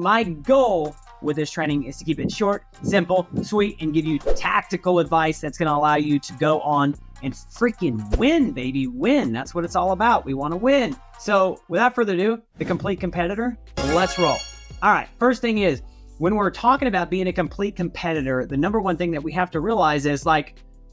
My goal with this training is to keep it short, simple, sweet, and give you tactical advice that's going to allow you to go on and freaking win, baby, win. That's what it's all about. We want to win. So without further ado, the complete competitor, let's roll. All right, first thing is, when we're talking about being a complete competitor, the number one thing that we have to realize is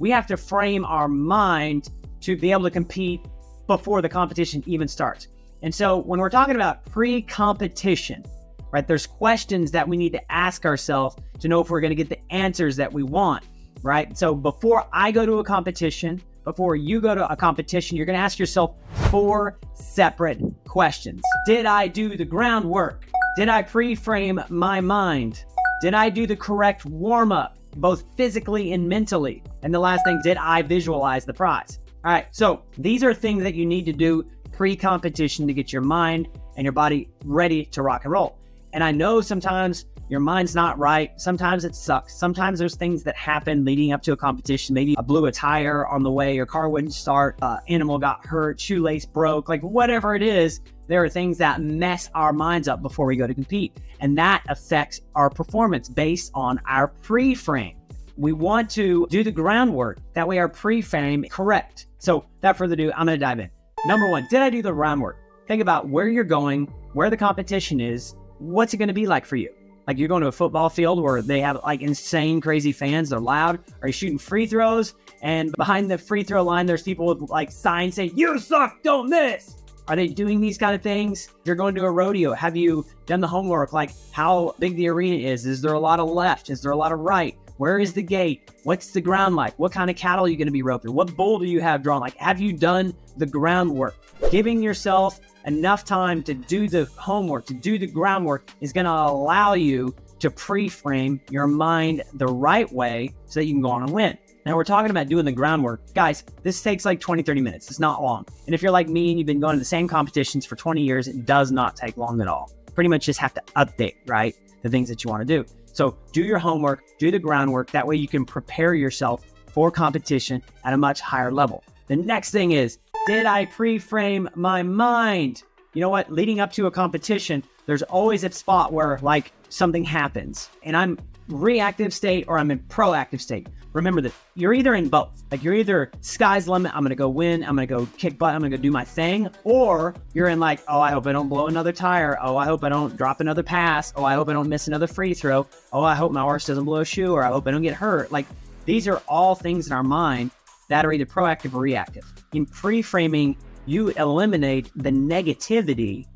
we have to frame our mind to be able to compete before the competition even starts. And so when we're talking about pre-competition, right, there's questions that we need to ask ourselves to know if we're going to get the answers that we want, right? So before I go to a competition, before you go to a competition, you're going to ask yourself 4 separate questions. Did I do the groundwork? Did I pre-frame my mind? Did I do the correct warm-up, both physically and mentally? And the last thing, did I visualize the prize? All right, so these are things that you need to do pre-competition to get your mind and your body ready to rock and roll. And I know sometimes your mind's not right. Sometimes it sucks. Sometimes there's things that happen leading up to a competition. Maybe I blew a tire on the way, your car wouldn't start, animal got hurt, shoelace broke, like whatever it is, there are things that mess our minds up before we go to compete. And that affects our performance based on our pre-frame. We want to do the groundwork. That way our pre-frame is correct. So without further ado, I'm gonna dive in. Number 1, did I do the groundwork? Think about where you're going, where the competition is, what's it gonna be like for you? Like you're going to a football field where they have like insane, crazy fans, they're loud. Are you shooting free throws? And behind the free throw line, there's people with like signs saying, "You suck, don't miss." Are they doing these kind of things? If you're going to a rodeo, have you done the homework? Like how big the arena is? Is there a lot of left? Is there a lot of right? Where is the gate? What's the ground like? What kind of cattle are you going to be roping? What bull do you have drawn? Like, have you done the groundwork? Giving yourself enough time to do the homework, to do the groundwork is going to allow you to pre-frame your mind the right way so that you can go on and win. Now we're talking about doing the groundwork. Guys, this takes like 20, 30 minutes. It's not long. And if you're like me and you've been going to the same competitions for 20 years, it does not take long at all. Pretty much just have to update, right? The things that you want to do. So do your homework, do the groundwork. That way you can prepare yourself for competition at a much higher level. The next thing is, did I pre-frame my mind? You know what? Leading up to a competition, there's always a spot where like something happens and I'm reactive state or I'm in proactive state. Remember that you're either in both. Like you're either sky's the limit, I'm gonna go win, I'm gonna go kick butt, I'm gonna go do my thing. Or you're in like, oh, I hope I don't blow another tire. Oh, I hope I don't drop another pass. Oh, I hope I don't miss another free throw. Oh, I hope my horse doesn't blow a shoe, or I hope I don't get hurt. Like these are all things in our mind that are either proactive or reactive. In pre-framing, you eliminate the negativity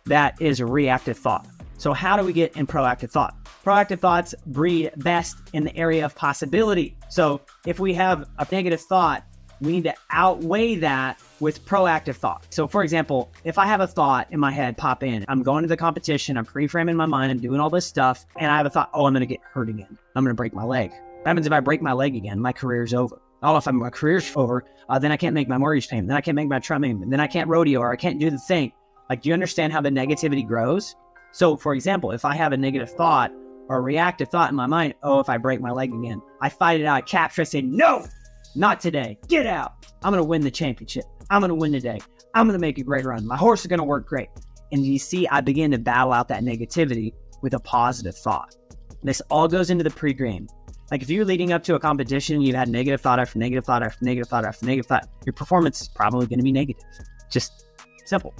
that is a reactive thought. So how do we get in proactive thought? Proactive thoughts breed best in the area of possibility. So if we have a negative thought, we need to outweigh that with proactive thought. So for example, if I have a thought in my head pop in, I'm going to the competition, I'm pre-framing my mind, I'm doing all this stuff, and I have a thought, oh, I'm gonna get hurt again. I'm gonna break my leg. What happens if I break my leg again? My career's over. Oh, if my career's over, then I can't make my mortgage payment, then I can't make my truck payment, then I can't rodeo, or I can't do the thing. Like, do you understand how the negativity grows? So for example, if I have a negative thought or a reactive thought in my mind, oh, if I break my leg again, I fight it out, I capture, I say, no, not today, get out. I'm gonna win the championship. I'm gonna win today. I'm gonna make a great run. My horse is gonna work great. And you see, I begin to battle out that negativity with a positive thought. This all goes into the pre-game. Like if you're leading up to a competition, you've had negative thought after negative thought after negative thought after negative thought, your performance is probably gonna be negative. Just simple.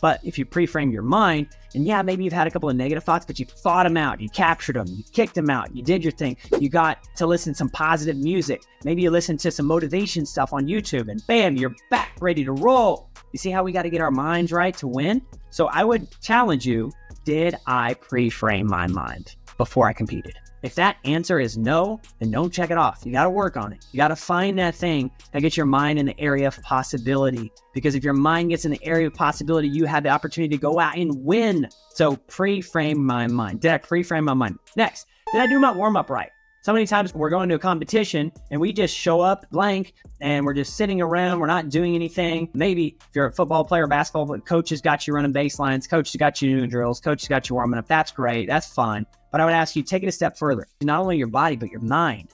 But if you pre-frame your mind, and yeah, maybe you've had a couple of negative thoughts, but you thought them out, you captured them, you kicked them out, you did your thing, you got to listen to some positive music. Maybe you listen to some motivation stuff on YouTube, and bam, you're back ready to roll. You see how we got to get our minds right to win? So I would challenge you, did I pre-frame my mind before I competed? If that answer is no, then don't check it off. You got to work on it. You got to find that thing that gets your mind in the area of possibility. Because if your mind gets in the area of possibility, you have the opportunity to go out and win. So pre-frame my mind. Did I pre-frame my mind? Next, did I do my warm-up right? So many times we're going to a competition and we just show up blank and we're just sitting around. We're not doing anything. Maybe if you're a football player, basketball player, coach has got you running baselines. Coach has got you doing drills. Coach has got you warming up. That's great. That's fine. But I would ask you, take it a step further. Not only your body, but your mind.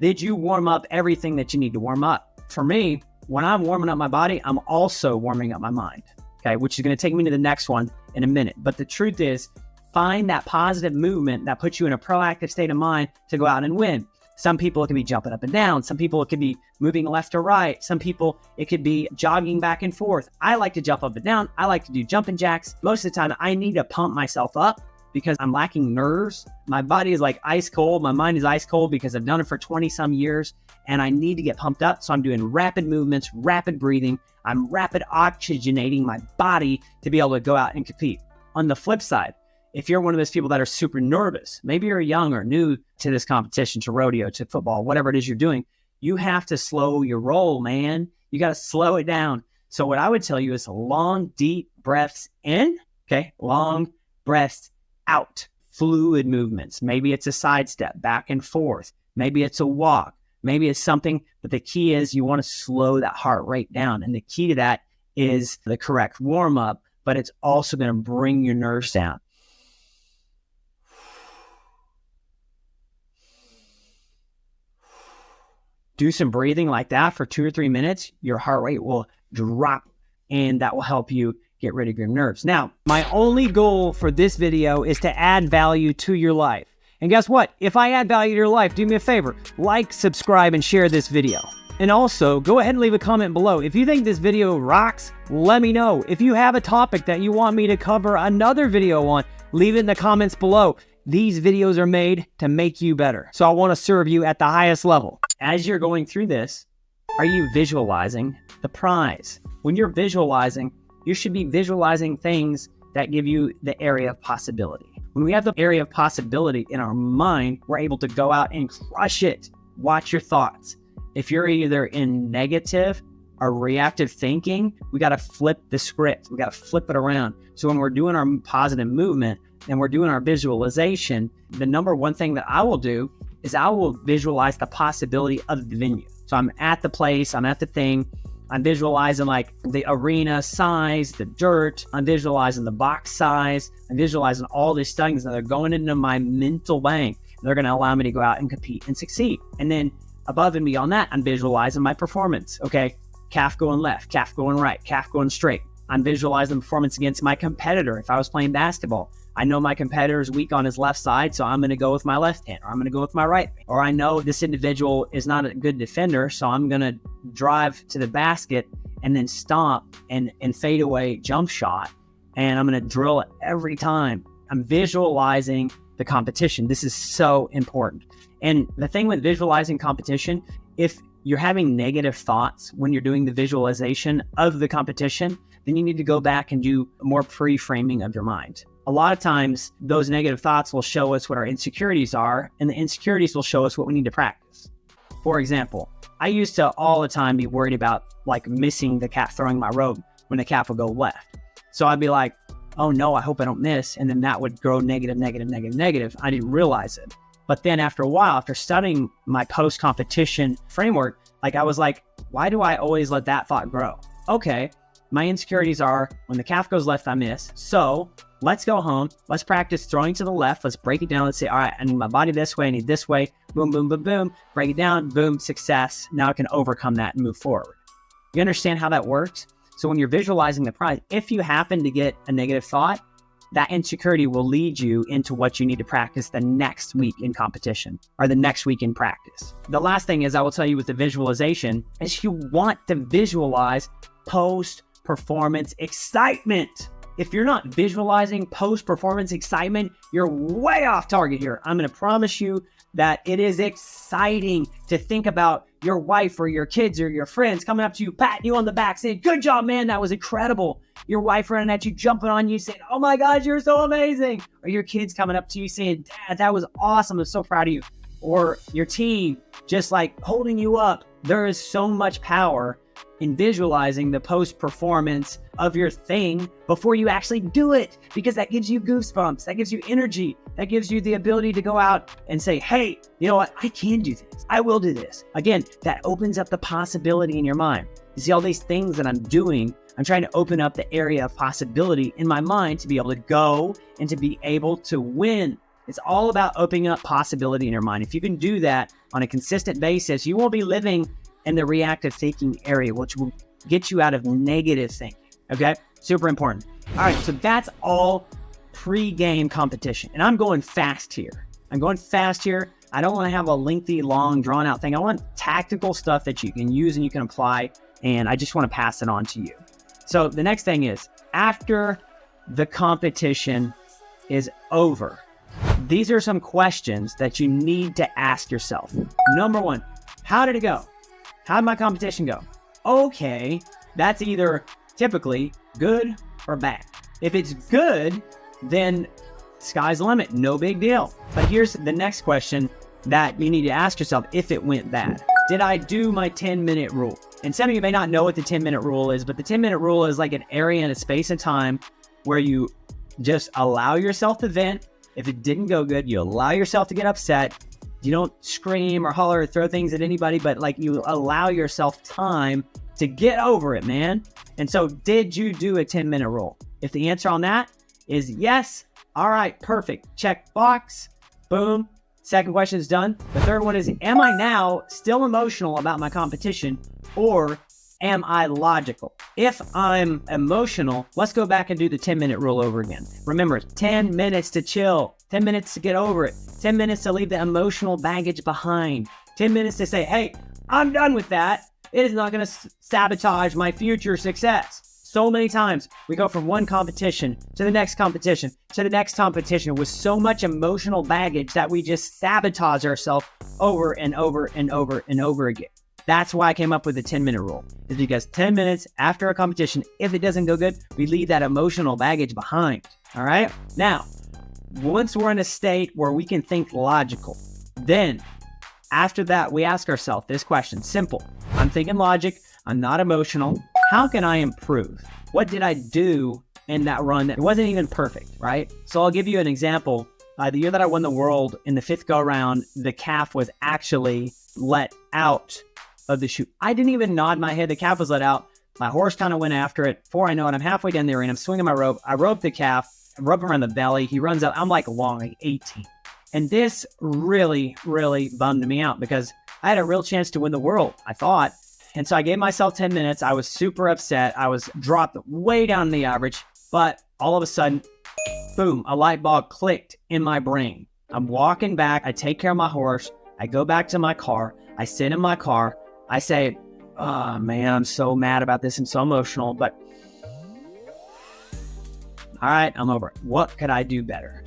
Did you warm up everything that you need to warm up? For me, when I'm warming up my body, I'm also warming up my mind. Okay, which is going to take me to the next one in a minute. But the truth is, Find that positive movement that puts you in a proactive state of mind to go out and win. Some people, it can be jumping up and down. Some people, it could be moving left or right. Some people, it could be jogging back and forth. I like to jump up and down. I like to do jumping jacks. Most of the time, I need to pump myself up because I'm lacking nerves. My body is like ice cold. My mind is ice cold because I've done it for 20 some years and I need to get pumped up. So I'm doing rapid movements, rapid breathing. I'm rapid oxygenating my body to be able to go out and compete. On the flip side, if you're one of those people that are super nervous, maybe you're young or new to this competition, to rodeo, to football, whatever it is you're doing, you have to slow your roll, man. You got to slow it down. So what I would tell you is long, deep breaths in, okay? Long breaths out. Fluid movements. Maybe it's a side step, back and forth. Maybe it's a walk. Maybe it's something, but the key is you want to slow that heart rate down. And the key to that is the correct warm up, but it's also going to bring your nerves down. Do some breathing like that for 2 or 3 minutes, your heart rate will drop and that will help you get rid of your nerves. Now, my only goal for this video is to add value to your life. And guess what? If I add value to your life, do me a favor, like, subscribe, and share this video. And also, go ahead and leave a comment below. If you think this video rocks, let me know. If you have a topic that you want me to cover another video on, leave it in the comments below. These videos are made to make you better. So I want to serve you at the highest level. As you're going through this, are you visualizing the prize? When you're visualizing, you should be visualizing things that give you the area of possibility. When we have the area of possibility in our mind, we're able to go out and crush it. Watch your thoughts. If you're either in negative or reactive thinking, we got to flip the script. We got to flip it around. So when we're doing our positive movement and we're doing our visualization, the number one thing that I will do is I will visualize the possibility of the venue. So I'm at the place, I'm at the thing, I'm visualizing like the arena size, the dirt, I'm visualizing the box size, I'm visualizing all these things that are going into my mental bank. They're going to allow me to go out and compete and succeed. And then above and beyond that, I'm visualizing my performance. Okay, calf going left, calf going right, calf going straight. I'm visualizing performance against my competitor. If I was playing basketball, I know my competitor is weak on his left side, so I'm going to go with my left hand, or I'm going to go with my right hand. Or I know this individual is not a good defender, so I'm going to drive to the basket and then stomp and fade away jump shot, and I'm going to drill it every time. I'm visualizing the competition. This is so important. And the thing with visualizing competition, if you're having negative thoughts when you're doing the visualization of the competition, then you need to go back and do more pre-framing of your mind. A lot of times, those negative thoughts will show us what our insecurities are, and the insecurities will show us what we need to practice. For example, I used to all the time be worried about like missing the calf, throwing my rope when the calf would go left. So I'd be like, oh no, I hope I don't miss. And then that would grow negative, negative, negative, negative. I didn't realize it. But then after a while, after studying my post-competition framework, like I was like, why do I always let that thought grow? Okay, my insecurities are when the calf goes left, I miss. So let's go home. Let's practice throwing to the left. Let's break it down. Let's say, all right, I need my body this way. I need this way. Boom, boom, boom, boom. Break it down. Boom, success. Now I can overcome that and move forward. You understand how that works? So when you're visualizing the prize, if you happen to get a negative thought, that insecurity will lead you into what you need to practice the next week in competition or the next week in practice. The last thing is I will tell you with the visualization is you want to visualize post-performance excitement. If you're not visualizing post-performance excitement, you're way off target here. I'm going to promise you that it is exciting to think about your wife or your kids or your friends coming up to you, patting you on the back, saying, good job, man, that was incredible. Your wife running at you, jumping on you, saying, oh my God, you're so amazing. Or your kids coming up to you saying, Dad, that was awesome. I'm so proud of you. Or your team just like holding you up. There is so much power in visualizing the post-performance of your thing before you actually do it, because that gives you goosebumps, that gives you energy, that gives you the ability to go out and say, hey, you know what, I can do this, I will do this. Again, that opens up the possibility in your mind. You see all these things that I'm doing, I'm trying to open up the area of possibility in my mind to be able to go and to be able to win. It's all about opening up possibility in your mind. If you can do that on a consistent basis, you won't be living in the reactive thinking area, which will get you out of negative thinking. Okay, super important. All right, so that's all pre-game competition. And I'm going fast here. I don't want to have a lengthy, long, drawn-out thing. I want tactical stuff that you can use and you can apply, and I just want to pass it on to you. So the next thing is, after the competition is over, these are some questions that you need to ask yourself. Number one, how did it go? How did my competition go? Okay, that's either typically good or bad. If it's good, then sky's the limit, no big deal. But here's the next question that you need to ask yourself if it went bad. Did I do my 10-minute rule? And some of you may not know what the 10-minute rule is, but the 10-minute rule is like an area and a space and time where you just allow yourself to vent. If it didn't go good, you allow yourself to get upset. You don't scream or holler or throw things at anybody, but like you allow yourself time to get over it, man. And so did you do a 10-minute rule? If the answer on that is yes, all right, perfect. Check box, boom. Second question is done. The third one is, am I now still emotional about my competition, or am I logical? If I'm emotional, let's go back and do the 10-minute rule over again. Remember, 10 minutes to chill, 10 minutes to get over it, 10 minutes to leave the emotional baggage behind, 10 minutes to say, hey, I'm done with that. It is not going to sabotage my future success. So many times we go from one competition to the next competition to the next competition with so much emotional baggage that we just sabotage ourselves over and over and over and over again. That's why I came up with the 10-minute rule. Is because 10 minutes after a competition, if it doesn't go good, we leave that emotional baggage behind. All right? Now, once we're in a state where we can think logical, then after that, we ask ourselves this question. Simple. I'm thinking logic. I'm not emotional. How can I improve? What did I do in that run that wasn't even perfect, right? So I'll give you an example. The year that I won the world in the 5th go round, the calf was actually let out of the chute. I didn't even nod my head. The calf was let out. My horse kind of went after it. Before I know it, I'm halfway down the arena. I'm swinging my rope. I rope the calf, I rope around the belly. He runs out. I'm like long, like 18. And this really, really bummed me out because I had a real chance to win the world, I thought. And so I gave myself 10 minutes. I was super upset. I was dropped way down the average, but all of a sudden, boom, a light bulb clicked in my brain. I'm walking back. I take care of my horse. I go back to my car. I sit in my car. I say, oh man, I'm so mad about this. I'm so emotional, but all right, I'm over it. What could I do better?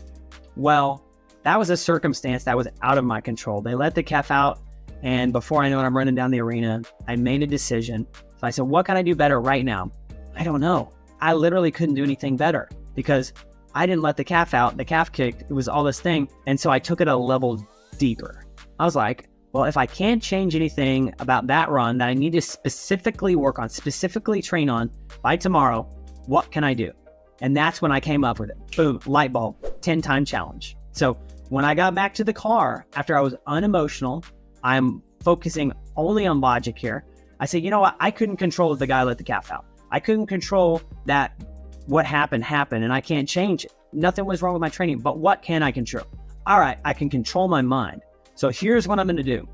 Well, that was a circumstance that was out of my control. They let the calf out. And before I know it, I'm running down the arena. I made a decision. So I said, what can I do better right now? I don't know. I literally couldn't do anything better because I didn't let the calf out. The calf kicked. It was all this thing. And so I took it a level deeper. I was like, well, if I can't change anything about that run that I need to specifically work on, specifically train on by tomorrow, what can I do? And that's when I came up with it. Boom, light bulb, 10-time challenge. So when I got back to the car, after I was unemotional, I'm focusing only on logic here. I say, you know what? I couldn't control if the guy let the calf out. I couldn't control that what happened, and I can't change it. Nothing was wrong with my training, but what can I control? All right, I can control my mind. So here's what I'm going to do.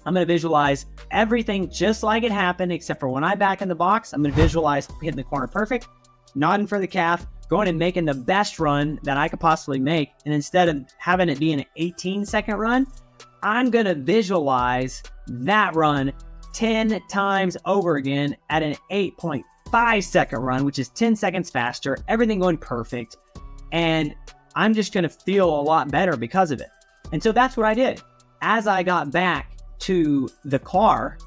I'm going to visualize everything just like it happened, except for when I back in the box, I'm going to visualize hitting the corner perfect, nodding for the calf, going and making the best run that I could possibly make. And instead of having it be an 18-second run, I'm going to visualize that run 10 times over again at an 8.5-second run, which is 10 seconds faster, everything going perfect. And I'm just going to feel a lot better because of it. And so that's what I did. As I got back to the car,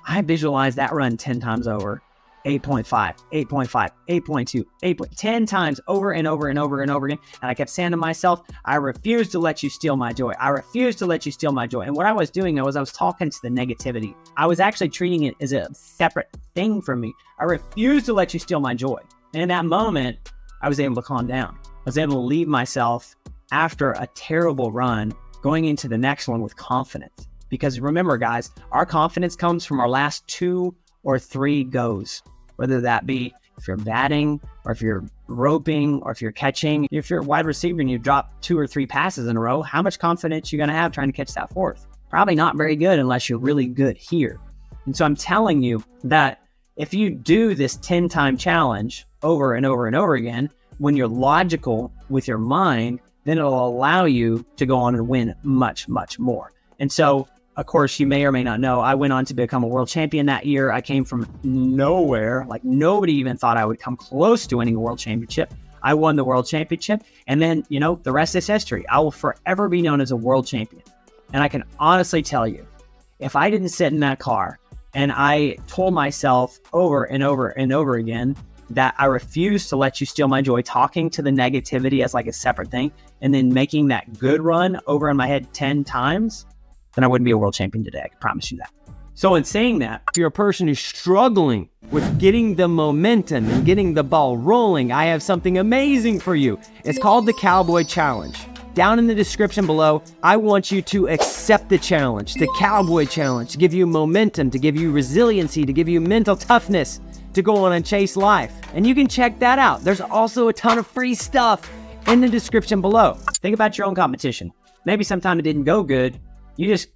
I visualized that run 10 times over, 8.5, 8.5, 8.2, 10 times over and over and over and over again. And I kept saying to myself, I refuse to let you steal my joy. I refuse to let you steal my joy. And what I was doing was I was talking to the negativity. I was actually treating it as a separate thing from me. I refuse to let you steal my joy. And in that moment, I was able to calm down. I was able to leave myself after a terrible run going into the next one with confidence. Because remember, guys, our confidence comes from our last 2 or 3 goes. Whether that be if you're batting, or if you're roping, or if you're catching. If you're a wide receiver and you drop 2 or 3 passes in a row, how much confidence are you going to have trying to catch that fourth? Probably not very good unless you're really good here. And so I'm telling you that if you do this 10-time challenge over and over and over again, when you're logical with your mind, then it'll allow you to go on and win much, much more. And so, of course, you may or may not know, I went on to become a world champion that year. I came from nowhere. Like, nobody even thought I would come close to winning a world championship. I won the world championship. And then, the rest is history. I will forever be known as a world champion. And I can honestly tell you, if I didn't sit in that car and I told myself over and over and over again that I refuse to let you steal my joy, talking to the negativity as like a separate thing, and then making that good run over in my head 10 times, then I wouldn't be a world champion today. I can promise you that. So in saying that, if you're a person who's struggling with getting the momentum and getting the ball rolling, I have something amazing for you. It's called the Cowboy Challenge. Down in the description below, I want you to accept the challenge, the Cowboy Challenge, to give you momentum, to give you resiliency, to give you mental toughness, to go on and chase life. And you can check that out. There's also a ton of free stuff in the description below. Think about your own competition. Maybe sometime it didn't go good. You just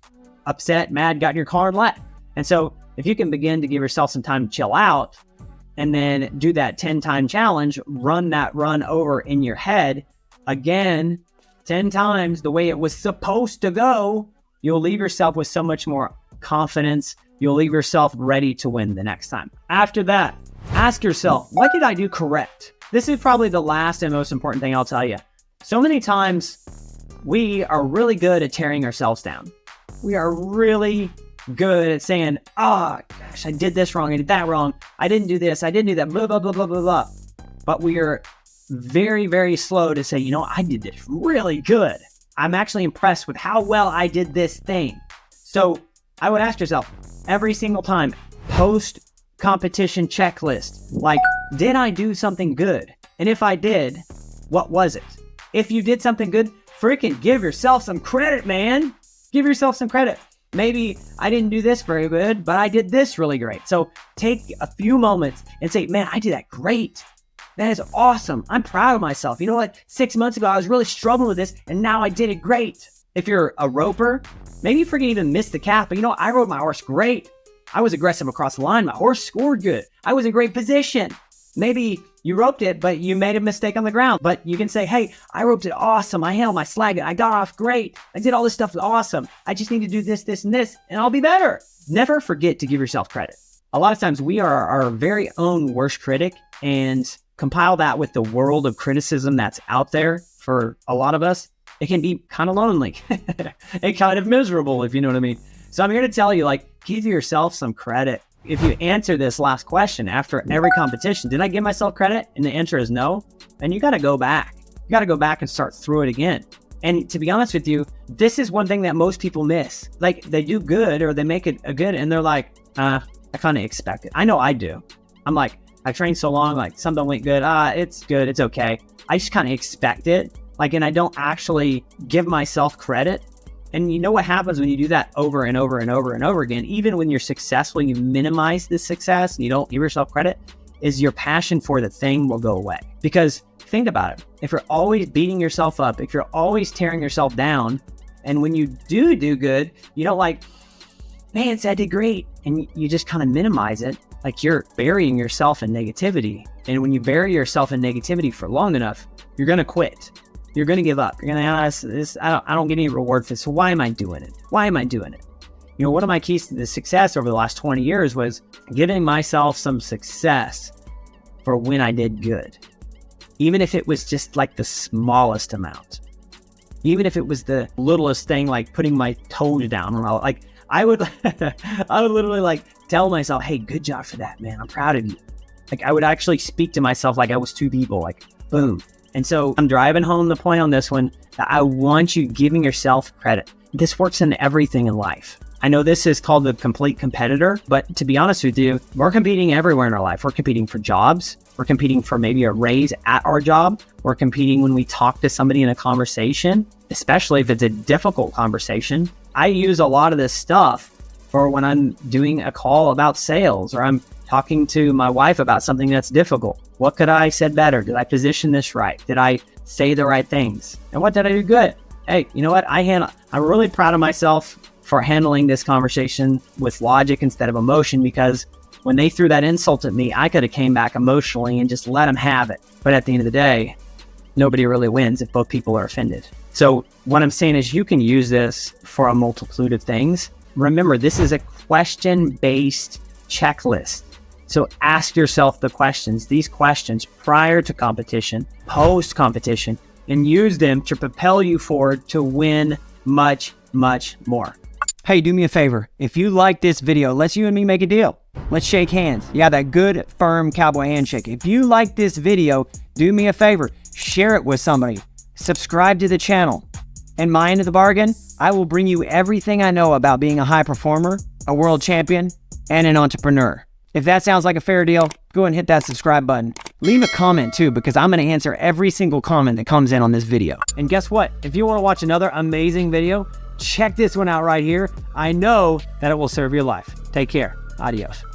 upset, mad, got in your car and left. And so if you can begin to give yourself some time to chill out and then do that 10-time challenge, run that run over in your head again, 10 times the way it was supposed to go, you'll leave yourself with so much more confidence. You'll leave yourself ready to win the next time. After that, ask yourself, what did I do correct? This is probably the last and most important thing I'll tell you. So many times we are really good at tearing ourselves down. We are really good at saying, oh gosh, I did this wrong, I did that wrong, I didn't do this, I didn't do that, blah, blah, blah, blah, blah, blah. But we are very, very slow to say, I did this really good. I'm actually impressed with how well I did this thing. So I would ask yourself every single time, post-competition checklist, like, did I do something good? And if I did, what was it? If you did something good, freaking give yourself some credit, man. Give yourself some credit. Maybe I didn't do this very good, but I did this really great. So take a few moments and say, man, I did that great. That is awesome. I'm proud of myself. You know what? 6 months ago, I was really struggling with this, and now I did it great. If you're a roper, maybe you forget even miss the calf, but I rode my horse great. I was aggressive across the line. My horse scored good. I was in great position. Maybe you roped it, but you made a mistake on the ground. But you can say, hey, I roped it awesome. I handled my slag. I got off great. I did all this stuff awesome. I just need to do this, this, and this, and I'll be better. Never forget to give yourself credit. A lot of times we are our very own worst critic, and compile that with the world of criticism that's out there for a lot of us, it can be kind of lonely and kind of miserable, if you know what I mean. So I'm here to tell you, give yourself some credit. If you answer this last question after every competition, did I give myself credit? And the answer is no. And you got to go back. You got to go back and start through it again. And to be honest with you, this is one thing that most people miss. They do good or they make it a good and they're like, I kind of expect it. I know I do. I'm like, I trained so long, something went good. It's good. It's okay. I just kind of expect it. And I don't actually give myself credit. And you know what happens when you do that over and over and over and over again, even when you're successful, you minimize the success and you don't give yourself credit, is your passion for the thing will go away. Because think about it. If you're always beating yourself up, if you're always tearing yourself down, and when you do good, you don't man, I did great. And you just kind of minimize it. You're burying yourself in negativity. And when you bury yourself in negativity for long enough, you're going to quit. You're going to give up. You're going to this. I don't get any reward for this. So why am I doing it? Why am I doing it? One of my keys to the success over the last 20 years was giving myself some success for when I did good. Even if it was just the smallest amount. Even if it was the littlest thing, putting my toes down. I would literally tell myself, hey, good job for that, man. I'm proud of you. I would actually speak to myself like I was two people, boom. And so I'm driving home the point on this one that I want you giving yourself credit. This works in everything in life. I know this is called the complete competitor, but to be honest with you, we're competing everywhere in our life. We're competing for jobs. We're competing for maybe a raise at our job. We're competing when we talk to somebody in a conversation, especially if it's a difficult conversation. I use a lot of this stuff for when I'm doing a call about sales or I'm talking to my wife about something that's difficult. What could I said better? Did I position this right? Did I say the right things? And what did I do good? Hey, you know what? I'm really proud of myself for handling this conversation with logic instead of emotion, because When they threw that insult at me, I could have came back emotionally and just let them have it. But at the end of the day, nobody really wins if both people are offended. So what I'm saying is you can use this for a multitude of things. Remember, this is a question-based checklist. So ask yourself the questions, these questions prior to competition, post-competition, and use them to propel you forward to win much, much more. Hey, do me a favor. If you like this video, let's you and me make a deal. Let's shake hands. Yeah, that good, firm cowboy handshake. If you like this video, do me a favor. Share it with somebody. Subscribe to the channel. And my end of the bargain, I will bring you everything I know about being a high performer, a world champion, and an entrepreneur. If that sounds like a fair deal, go and hit that subscribe button. Leave a comment too, because I'm going to answer every single comment that comes in on this video. And guess what? If you want to watch another amazing video, check this one out right here. I know that it will serve your life. Take care. Adios.